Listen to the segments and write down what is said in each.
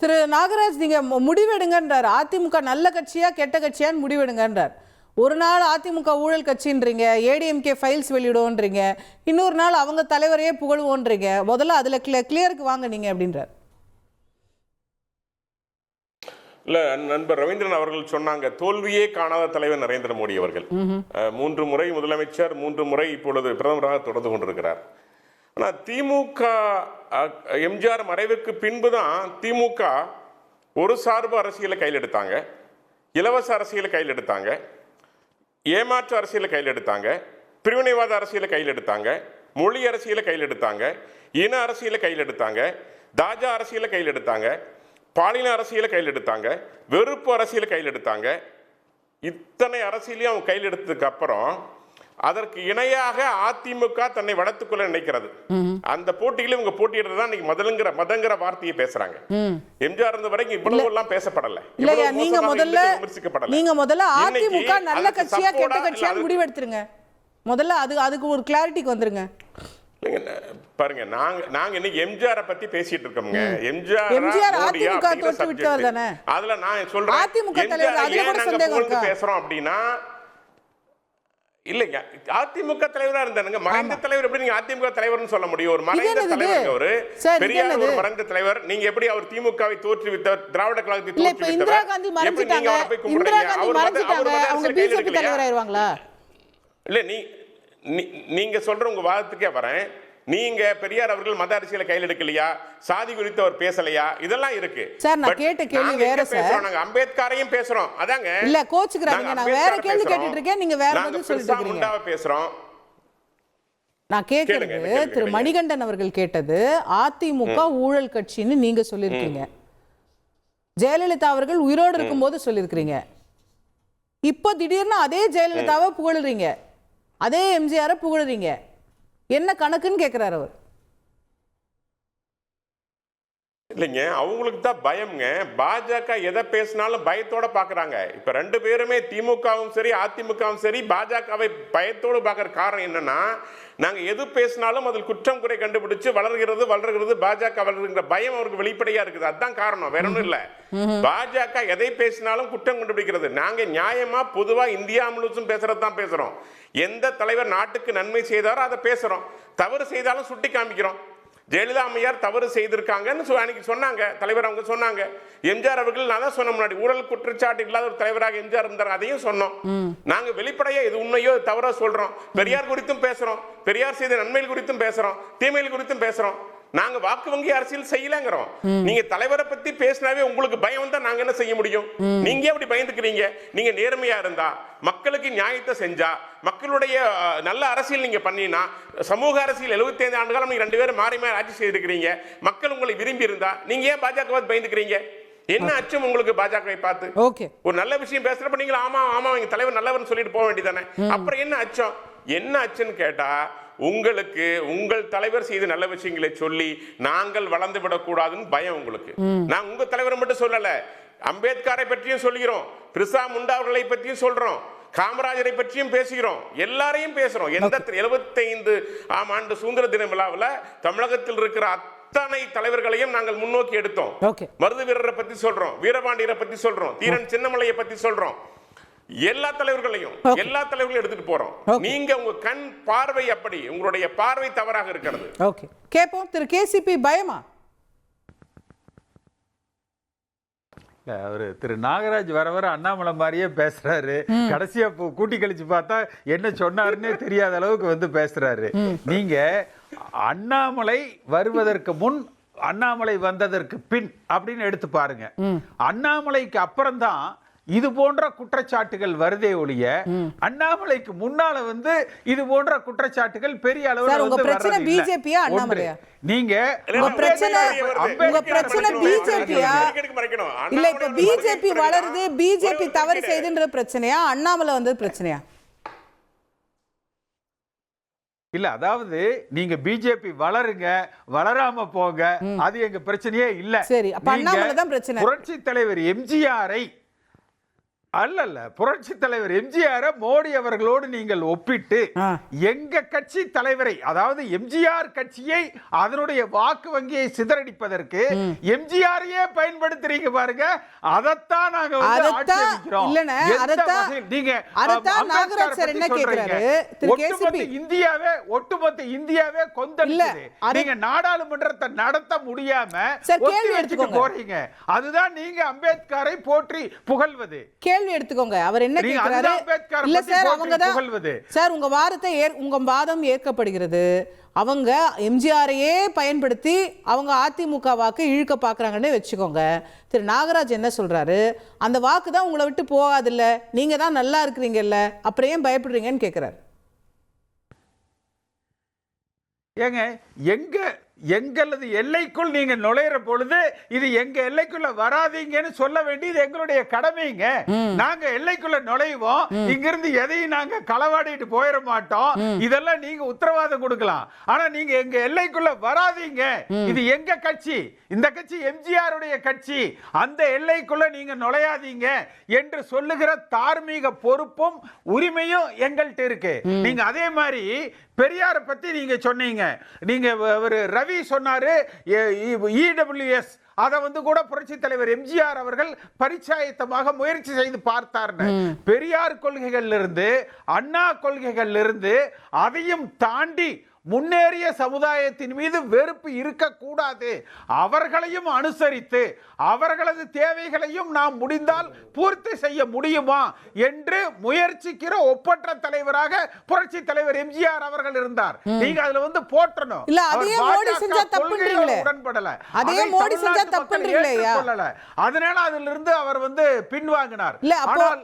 திரு நாகராஜ், நீங்க முடிவெடுங்கன்றார். அதிமுக நல்ல கட்சியா கெட்ட கட்சியான்னு முடிவெடுங்கன்றார். ஒரு நாள் அதிமுக ஊழல் கட்சின்றீங்க, ஏடிஎம்கே ஃபைல்ஸ் வெளியிடுவோன்றீங்க, இன்னொரு நாள் அவங்க தலைவரையே புகழுவோன்றீங்க. முதல்ல அதுல கிளியருக்கு வாங்க நீங்க அப்படின்றார். இல்ல, நண்பர் ரவீந்திரன் அவர்கள் சொன்னாங்க, தோல்வியே காணாத தலைவர் நரேந்திர மோடி அவர்கள் 3 முறை முதலமைச்சர், 3 முறை இப்பொழுது பிரதமராக தொடர்ந்து கொண்டிருக்கிறார். ஆனால் திமுக எம்ஜிஆர் மறைவுக்கு பின்புதான் திமுக ஒரு சார்பு அரசியலை கையில் எடுத்தாங்க, இலவச அரசியலை கையில் எடுத்தாங்க, ஏமாற்று அரசியலை கையில் எடுத்தாங்க, பிரிவினைவாத அரசியலை கையில் எடுத்தாங்க, மொழி அரசியலை கையில் எடுத்தாங்க, இன அரசியலை கையில் எடுத்தாங்க, தாஜா அரசியலை கையில் எடுத்தாங்க, பாலின அரசியலை கையில் எடுத்தாங்க, வெறுப்பு அரசியலை கையில் எடுத்தாங்க. இத்தனை அரசியலையும் அவங்க கையில் எடுத்ததுக்கு அப்புறம் அதற்கு இணையாக அதிமுக தன்னை வளர்த்துக் கொள்ள நினைக்கிறது. அந்த போட்டியில இவங்க போட்டியிடுறதா இன்னைக்கு மதங்கிற வார்த்தையை பேசுறாங்க. எம்ஜிஆர் இருந்த வரைக்கும் இவ்வளவு எல்லாம் பேசப்படல. நீங்க முதல்ல அதிமுக நல்ல கட்சியா கெட்ட கட்சியா முடிவெடுத்துருங்க. முதல்ல அதுக்கு ஒரு கிளாரிட்டிக்கு வந்துருங்க. பாருங்க, நாங்க இன்னைக்கு எம்ஜிஆர் பத்தி பேசிட்டு இருக்கோம்ங்க. எம்ஜிஆர் அதிமுக தோற்று விட்டவர் தானே. அதுல நான் சொல்றேன், அதிமுக தலைவர் அதுல கூட சந்தேகம் இருக்கா? பேசுறோம் அப்படின்னா இல்லைங்க, அதிமுக தலைவரா இருந்தானுங்க. மறைந்த தலைவர் எப்படி நீங்க அதிமுக தலைவர்னு சொல்ல முடியும்? ஒரு மறைந்த தலைவர், ஒரு பெரியார் ஒரு மறைந்த தலைவர். நீங்க எப்படி அவர் திமுகவை தோற்றுவித்தவர், திராவிட கழகத்தை தோற்றுவித்தவர்? இந்திரா காந்தி மறைஞ்சிட்டாங்க, இந்திரா காந்தி மறைஞ்சிட்டாங்க, அவங்க பிஜேபி தலைவர் ஆயிருவாங்களா? இல்ல, நீங்க சொல்ற உங்க வாதத்துக்கே வரேன். நீங்க பெரியார் அவர்கள் மத அரசியலை கையில் எடுக்கலையா, சாதி குறித்து அவர் பேசலையா, இதெல்லாம் இருக்கு சார். நான் கேட்ட கேள்வி வேற சார். நாங்க அம்பேத்கரையும் பேசுறோம். அதாங்க இல்ல, கோச்சுக்கறாங்க. நான் வேற கேள்வி கேட்டிட்டு இருக்கேன், நீங்க வேற பதில் சொல்லிட்டு இருக்கீங்க. பேசுறோம். நான் கேக்குறது திரு மணிகண்டன் அவர்கள் கேட்டது அதிமுக ஊழல் கட்சின்னு நீங்க சொல்லிருக்கீங்க. ஜெயலலிதா அவர்கள் உயிரோடு இருக்கும்போது சொல்லிருக்கீங்க. இப்போ திடீர்னு அதே ஜெயலலிதாவை புகழுறீங்க, அதே எம்ஜிஆரை புகழுறீங்க. என்ன கணக்குன்னு கேட்கிறார் அவர். இல்லைங்க, அவங்களுக்கு தான் பயம்ங்க. பாஜக எதை பேசினாலும் பயத்தோட பாக்குறாங்க. இப்ப 2 பேருமே, திமுகவும் சரி அதிமுகவும் சரி, பாஜகவை பயத்தோடு பாக்குற காரணம் என்னன்னா, நாங்க எது பேசினாலும் அதில் குற்றம் குறை கண்டுபிடிச்சு வளர்கிறது பாஜக வளர்கிற பயம் அவருக்கு வெளிப்படையா இருக்குது. அதுதான் காரணம், வேற ஒன்றும் இல்ல. பாஜக எதை பேசினாலும் குற்றம் கண்டுபிடிக்கிறது. நாங்க நியாயமா பொதுவா இந்தியா முழுசும் பேசுறதுதான் பேசுறோம். எந்த தலைவர் நாட்டுக்கு நன்மை செய்தாரோ அதை பேசுறோம், தவறு செய்தாலும் சுட்டி காமிக்கிறோம். ஜெயலலிதா அம்மையார் தவறு செய்திருக்காங்கன்னு அன்னைக்கு சொன்னாங்க, தலைவர் அவங்க சொன்னாங்க. எம்ஜிஆர் அவர்கள் நான் தான் சொன்ன முன்னாடி ஊழல் குற்றச்சாட்டு இல்லாத ஒரு தலைவராக எம்ஜிஆர் இருந்தார், அதையும் சொன்னோம். நாங்க வெளிப்படையா இது உண்மையோ தவறோ சொல்றோம். பெரியார் குறித்தும் பேசுறோம், பெரியார் செய்த நன்மைகள் குறித்தும் பேசுறோம், தீமைகள் குறித்தும் பேசுறோம். நாங்க வாக்கு வங்கி அரசியல் செய்யலங்கிறோம். நீங்க தலைவரை பத்தி பேசினாவே உங்களுக்கு பயம் வந்தா நாங்க என்ன செய்ய முடியும்? நீங்க எப்படி பயந்துக்கிறீங்க? நீங்க நேர்மையா இருந்தா, மக்களுக்கு நியாயத்தை செஞ்சா, மக்களுடைய நல்ல அரசியல் நீங்க பண்ணினா, சமூக அரசியல் 75 ஆண்டு காலம் நீங்க 2 பேரும் மாறி மாறி ஆட்சி செய்திருக்கிறீங்க, மக்கள் உங்களை விரும்பி இருந்தா நீங்க ஏன் பாஜக பயந்துக்கிறீங்க? என்ன அச்சம் உங்களுக்கு பாஜகவை பார்த்து? ஒரு நல்ல விஷயம் பேசுறப்ப நீங்க ஆமா ஆமா எங்க தலைவர் நல்லவர்னு சொல்லிட்டு போக வேண்டியதானே. அப்புறம் என்ன அச்சம்? என்ன அச்சம்னு கேட்டா, உங்களுக்கு உங்கள் தலைவர் செய்த நல்ல விஷயங்களை சொல்லி நாங்கள் வளர்ந்து விடக்கூடாதுன்னு பயம் உங்களுக்கு. நான் உங்க தலைவரை மட்டும் சொல்லல, அம்பேத்கரை பற்றியும் சொல்கிறோம், பிர்சா முண்டா அவர்களை பற்றியும் சொல்றோம், காமராஜரை பற்றியும் பேசுகிறோம், எல்லாரையும் பேசுறோம். எந்த 75 ஆம் ஆண்டு சுதந்திர தின விழாவில் தமிழகத்தில் இருக்கிற அத்தனை தலைவர்களையும் நாங்கள் முன்னோக்கி எடுத்தோம். மருது வீரரை பத்தி சொல்றோம், வீரபாண்டியரை பத்தி சொல்றோம், தீரன் சின்னமலையை பத்தி சொல்றோம். எல்லா தலைவர்களையும் எடுத்துட்டு போறோம். நீங்க உங்க கண் பார்வை அப்படி, உங்களுடைய பார்வை தவறாக இருக்கிறது. ஓகே, கேப்போம். திரு கேசிபி பயமா? அவரு திரு நாகராஜ் வர அண்ணாமலை மாதிரியே பேசுறாரு. கடைசியா கூட்டி கழிச்சு பார்த்தா என்ன சொன்னாருன்னே தெரியாத அளவுக்கு பேசுறாரு. நீங்க அண்ணாமலை வருவதற்கு முன், அண்ணாமலை வந்ததற்கு பின் அப்படின்னு எடுத்து பாருங்க. அண்ணாமலைக்கு அப்புறம் தான் இது போன்ற குற்றச்சாட்டுகள் வருதே ஒழிய, அண்ணாமலைக்கு முன்னால இது போன்ற குற்றச்சாட்டுகள் பெரிய அளவில் உங்க பிரச்சனை பிஜேபியா அண்ணாமலையா? நீங்க உங்க பிரச்சனை பிஜேபியா? இல்ல, இப்ப பிஜேபி வளருது, பிஜேபி தவறு செய்துன்ற பிரச்சனையா, அண்ணாமலை வந்தது பிரச்சனையா? இல்ல, அதாவது நீங்க பிஜேபி வளருங்க, வளராம போங்க, அது எங்க பிரச்சனையே இல்ல. சரி, அப்ப அண்ணாமலை தான் பிரச்சனை. புரட்சி தலைவர் எம்ஜிஆரை அல்ல புரட்சி தலைவர் எம்ஜிஆர் மோடி அவர்களோடு நீங்கள் ஒப்பிட்டு எங்க கட்சி தலைவரை, அதாவது எம்ஜிஆர் கட்சியை அதனுடைய வாக்கு வங்கியை சிதறடிப்பதற்கு எம்ஜிஆரையே பயன்படுத்துறீங்க பாருங்க. அதத்தான் நாங்க வந்து ஆட்சேபிக்கிறோம். நீங்க ஒட்டுமொத்த இந்தியாவே கொந்தளிக்குது. நீங்க நாடாளுமன்றத்தை நடத்த முடியாம போறீங்க. அதுதான் நீங்க அம்பேத்கரை போற்றி புகழ்வது. கேள்வி எடுத்துக்கோங்க. அவர் என்ன கேக்குறாரு? இல்ல சார், அவங்க தான் சார் உங்க வாதம் ஏற்கப்படுகிறது. அவங்க எம்ஜிஆரையே பயன்படுத்தி அவங்க அதிமுக வாக்கு இழுக்க பாக்குறாங்கன்னு வச்சுக்கோங்க. திரு நாகராஜ் என்ன சொல்றாரு? அந்த வாக்கு தான் உங்களை விட்டு போகாதுல்ல, நீங்க தான் நல்லா இருக்கிறீங்கல்ல, அப்புறம் ஏன் பயப்படுறீங்கன்னு கேக்குறாரு. ஏங்க எங்களது எல்லைக்குள் நீங்க நுழையிற பொழுது இது எங்க எல்லைக்குள்ள வராதீங்கன்னு சொல்ல வேண்டியது எங்களுடைய கடமைங்க. நாங்க எல்லைக்குள்ள நுழைவோம், இங்கிருந்து எதையும் நாங்க களவாடிட்டு போயிட மாட்டோம். இதெல்லாம் நீங்க உத்தரவாதம் கொடுக்கலாம். ஆனா நீங்க எங்க எல்லைக்குள்ள வராதீங்க, இது எங்க கட்சி, இந்த கட்சி எம்ஜிஆருடைய கட்சி, அந்த எல்லைக்குள்ள நீங்க நுழையாதீங்க என்று சொல்லுகிற தார்மீக பொறுப்பும் உரிமையும் எங்கள்கிட்ட இருக்கு. நீங்க அதே மாதிரி பெரியாரை பத்தி நீங்க சொன்னீங்க. நீங்க ரவி சொன்னாரு இடபிள்யூஎஸ், அதை வந்து கூட புரட்சி தலைவர் எம்ஜிஆர் அவர்கள் பரிச்சாயத்தமாக முயற்சி செய்து பார்த்தார்னு. பெரியார் கொள்கைகள் இருந்து அண்ணா கொள்கைகள் இருந்து அதையும் தாண்டி முன்னேறிய சமுதாயத்தின் மீது வெறுப்பு இருக்கக்கூடாது, அவர்களையும் அனுசரித்து அவர்களது தேவைகளையும் நாம் முடிந்தால் பூர்த்தி செய்ய முடியுமா என்று முயற்சிக்கிற ஒப்பற்ற தலைவராக புரட்சி தலைவர் எம்ஜிஆர் அவர்கள் இருந்தார். நீங்க அதுல வந்து போற்றணும். இல்ல அதே மோடி செஞ்சா தப்புன்றீங்களே, உடன்படல, அதே மோடி செஞ்சா தப்புன்றீங்களேயா? அதனால அதிலிருந்து இருந்து அவர் வந்து பின்வாங்கினார். ஆனால்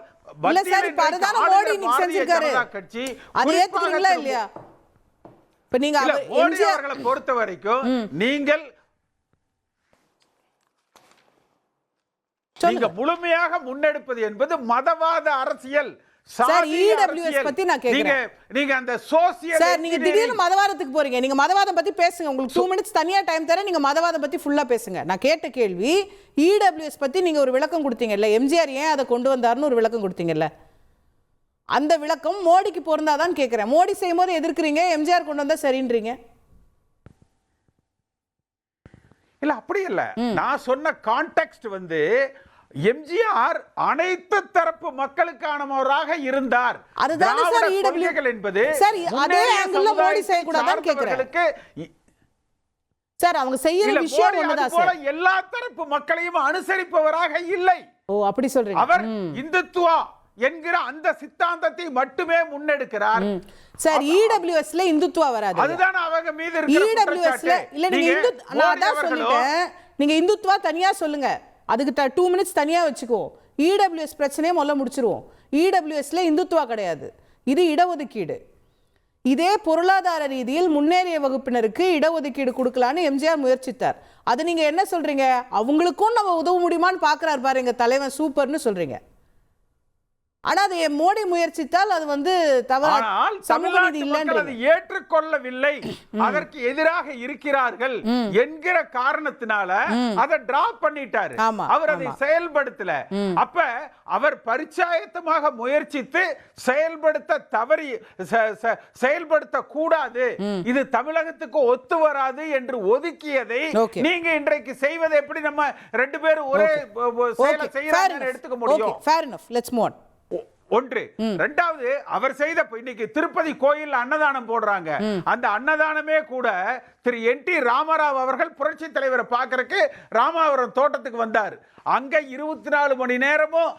இல்ல சார், இப்ப அதுதான மோடி இன்னைக்கு செஞ்சிருக்காரு. கட்சி அதை ஏத்துக்கிறீங்களா இல்லையா? இப்ப நீங்க மோடி அவர்களை பொறுத்த வரைக்கும் நீங்கள் முழுமையாக முன்னெடுப்பது என்பது மதவாத அரசியல். சார் இடபிள்யூஎஸ் பத்தி நான் கேக்குறேன். நீங்க அந்த சோசியல் சார் நீங்க திடீர்னு மதவாதத்துக்கு போறீங்க. நீங்க மதவாதம் பத்தி பேசுங்க. உங்களுக்கு 2 minutes தனியா டைம் தரேன். நீங்க மதவாதம் பத்தி ஃபுல்லா பேசுங்க. நான் கேட்ட கேள்வி இடபிள்யூஎஸ் பத்தி நீங்க ஒரு விளக்கம் கொடுத்தீங்கல்ல, எம்ஜிஆர் ஏன் அதை கொண்டு வந்தாருன்னு ஒரு விளக்கம் கொடுத்தீங்கல்ல, அந்த விளக்கம் மோடிக்கு பொருந்தாதான் கேட்கிறேன். மோடி செய்யும் போது எதிர்க்கிறீங்க, எம்ஜிஆர் கொண்டு வந்தா சரின்றீங்க. இல்ல அப்படி இல்ல, நான் சொன்ன கான்டெக்ஸ்ட் வந்து எம்ஜிஆர் அனைத்து தரப்பு மக்களுக்கானவராக இருந்தார். அதுதான் சார் இடபிள்யூஎஸ் என்பது. சார் அதே ஆங்கிள்ல மோடி செய்ய கூடாதுன்னு கேக்குறேன். சார் அவங்க செய்யற விஷயம் ஒண்ணுதான் சார். எல்லா தரப்பு மக்களையும் அனுசரிப்பவராக இல்லை. ஓ அப்படி சொல்றீங்க. அவர் இந்துத்துவா என்கிற அந்த சித்தாந்தத்தை மட்டுமே முன்னெடுக்கிறார். சார் இடபிள்யூஎஸ்ல இந்துத்துவா வராது. அதுதான் அவங்க மீது இருக்கிற இடபிள்யூஎஸ்ல இல்ல. நீங்க நான் அதான் சொல்லிட்டேன். நீங்க இந்துத்துவா தனியா சொல்லுங்க, அதுக்கு 2 minutes தனியா வச்சுக்கோ. இடபிள்யூஎஸ் பிரச்சனையை முதல்ல முடிச்சிருவோம். இடபிள்யூஎஸ்ல இந்துத்துவா கிடையாது, இது இடஒதுக்கீடு. இதே பொருளாதார ரீதியில் முன்னேறிய வகுப்பினருக்கு இடஒதுக்கீடு கொடுக்கலான்னு எம்ஜிஆர் முயற்சித்தார். அது நீங்க என்ன சொல்றீங்க? அவங்களுக்கும் நம்ம உதவ முடியுமான்னு பாக்குறாரு பாரு எங்க தலைவன், சூப்பர்னு சொல்றீங்க. ஆனா அதை மோடி முயற்சித்தால் அது வந்து தவறான சமூக நீதி இல்லை, ஏற்றுக்கொள்ளவில்லை, அதற்கு எதிராக இருக்கிறார்கள் என்கிற காரணத்தினால அதை டிராப் பண்ணிட்டாரு. அவர் அதை செயல்படுத்தல. அப்ப அவர் பரிச்சாயத்தமாக முயற்சித்து செயல்படுத்த கூடாது, இது தமிழகத்துக்கு ஒத்து வராது என்று ஒதுக்கியதை நீங்க இன்றைக்கு செய்வது எப்படி? நம்ம 2 பேரும் ஒரே செயலை செய்யறாங்க எடுத்துக்க முடியும். Fair enough. Let's move on. ஒன்று. இரண்டாவது, அவர் செய்த இன்னைக்கு திருப்பதி கோயில் அன்னதானம் போடுறாங்க. அந்த அன்னதானமே கூட திரு NT ராமராவ் அவர்கள் புரட்சி தலைவரை பார்க்கறதுக்கு ராமாவரம் தோட்டத்துக்கு வந்தார். அங்க 24 மணி நேரமும்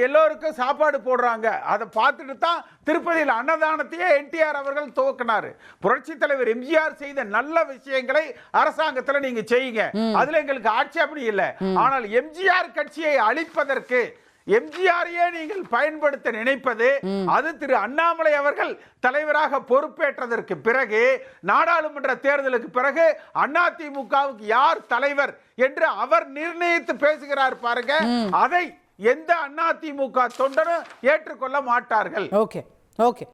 எல்லோருக்கும் சாப்பாடு போடுறாங்க. அதை பார்த்துட்டு தான் திருப்பதியில் அன்னதானத்தையே NTR அவர்கள் துவக்கினார். புரட்சி தலைவர் எம்ஜிஆர் செய்த நல்ல விஷயங்களை அரசாங்கத்தில் நீங்க செய்யுங்க, அதுல எங்களுக்கு ஆட்சேபணி இல்லை. ஆனால் எம்ஜிஆர் கட்சியை அழிப்பதற்கு எம்ஜிஆரையே நீங்கள் பயன்படுத்த நினைப்பது, அது திரு அண்ணாமலை அவர்கள் தலைவராக பொறுப்பேற்றதற்கு பிறகு, நாடாளுமன்ற தேர்தலுக்கு பிறகு அதிமுகவுக்கு யார் தலைவர் என்று அவர் நிர்ணயித்து பேசுகிறார் பாருங்க, அதை எந்த அதிமுக தொண்டரும் ஏற்றுக்கொள்ள மாட்டார்கள். Okay okay.